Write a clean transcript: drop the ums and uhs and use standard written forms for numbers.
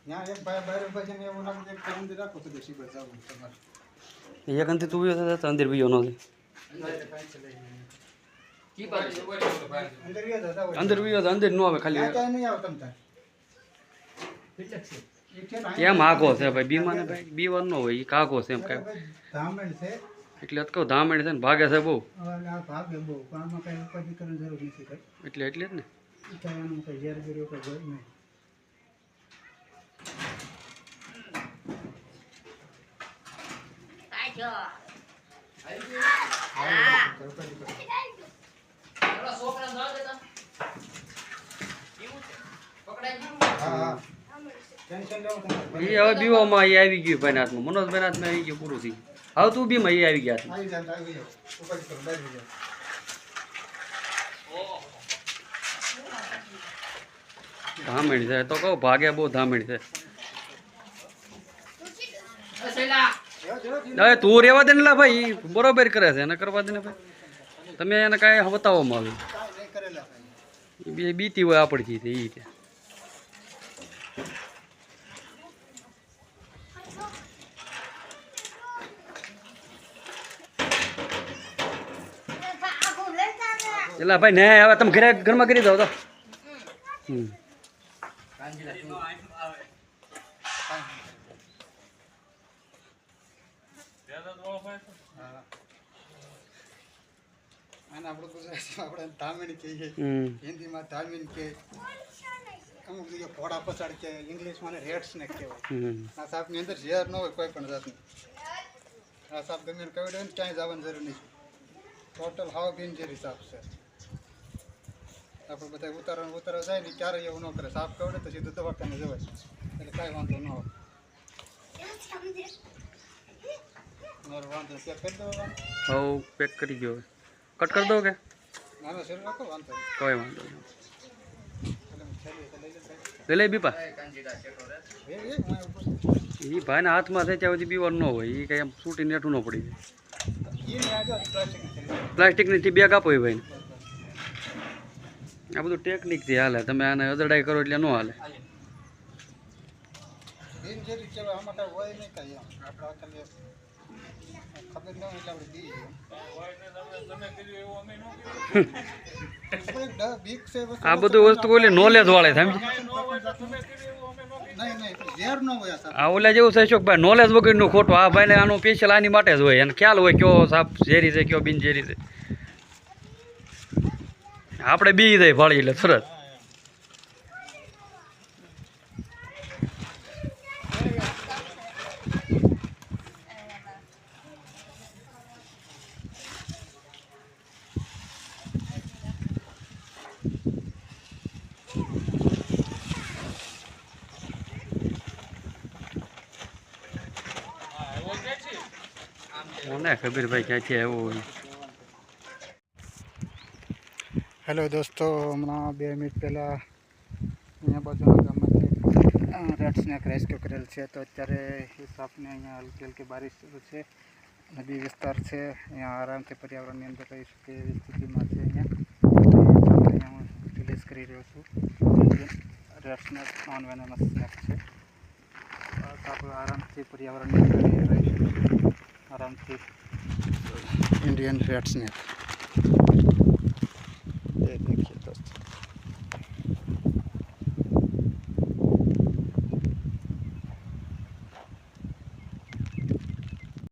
यहाँ एक बार बजे ने वो लग एक अंदर रखो तो देसी बचाओ तुम्हारे ये कंते तू भी होता था अंदर भी होना थी की बात अंदर ये दादा अंदर भी होता अंदर नो आवे खाली क्या नहीं आओ तुम तक કેમ આખો છે ભાઈ બીમાને ભાઈ બીવાર નો હોય ઈ કાકો છે એમ કાય ધામણ છે એટલે અત કહો ધામણ છે ને ભાગે છે બહુ આ ભાગે બહુ કામમાં કઈ ઉપાધિ કરવાની જરૂર નથી કઈ એટલે જ ને કઈ કઈ ઝેર ગર્યો કઈ જોઈ નહીં એ હવે બીવામાં એ આવી ગયું ભાઈ હાથમાં મનોજભાઈ હાથમાં આવી ગયું પૂરું થઈ હવે તું બીમાં એ આવી ગયા ધામણી છે તો કહું ભાગે બહુ ધામણી છે હવે તું રેવા દે ને લા ભાઈ બરોબર કરે છે એને કરવા દે ને ભાઈ તમે એને કાંઈ બતાવવામાં આવ્યું બે બીતી હોય આપડથી એ રીતે એટલે ભાઈ ને હવે તમે ઘરમાં કરી દો તો આપણે ગુજરાતી આપણે ધામણી કહીએ હિન્દીમાં ધામીન કે અમુક જગ્યાએ ઘોડા પછાડ કે ઇંગ્લિશમાં રેડ સ્નેક કહેવાય આ સાપની અંદર ઝેર ન હોય કોઈ પણ જાતનું આ સાપ ગમે કહી દે ક્યાંય જવાની જરૂર નહીં ટોટલ હાવ બિનઝેરી સાપ છે આપણે બધા ઉતારવા જાય ને ક્યારેય એવું ન કરે સાપ કવડે તો સીધું દવાખાને જવાય એટલે કાંઈ વાંધો ન હોય મારો વાંધો પેક કરી દો હવ પેક કરી ગયો કટ કરી દો કે નાનો શેર રાખો વાંધો કોઈ વાંધો નહીં લઈ બીપા એ ભાઈના હાથમાં છે ત્યાં સુધી બીવાનું ન હોય એ કંઈ એમ છૂટી નેઠું ન પડી જાય પ્લાસ્ટિકની બેગ આપો એ ભાઈને આ બધું ટેકનિકથી હાલે તમે આને અદડાઈ કરો એટલે ન હાલે બિનઝેરી કહેવાય આમાં કાંઈ હોય નહીં કાંઈ આપણે ખાલી ખબર ન હોય એટલે આપણે દી આ બધું વસ્તુ ઓલી નોલેજ વાળે સમજ આ ઓલા જેવું છે અશોકભાઈ નોલેજ વગરનું ખોટું આ ભાઈને આનું સ્પેશિયલ આની માટે જ હોય અને ખ્યાલ હોય કયો સાપ ઝેરી છે કયો બિનઝેરી છે આપણે બી જાય ભાળી એટલે સરસ મને ખબર ભાઈ ક્યાંથી આવ્યો હોય હેલો દોસ્તો હમણાં 2 મિનિટ પહેલાં અહીંયા બાજુના ગામમાંથી રેડ સ્નેક રેસ્ક્યુ કરેલ છે તો અત્યારે એ સાપને અહીંયા હલકી હલકી બારિશ શરૂ છે નદી વિસ્તાર છે અહીંયા આરામથી પર્યાવરણની અંદર રહી શકે એવી સ્થિતિમાં છે અહીંયા હું રિલીઝ કરી રહ્યો છું red snake non venomous snake છે સાપ આરામથી પર્યાવરણની અંદર રહી શકે આરામથી इंडियन रेड स्नेक ये देखिए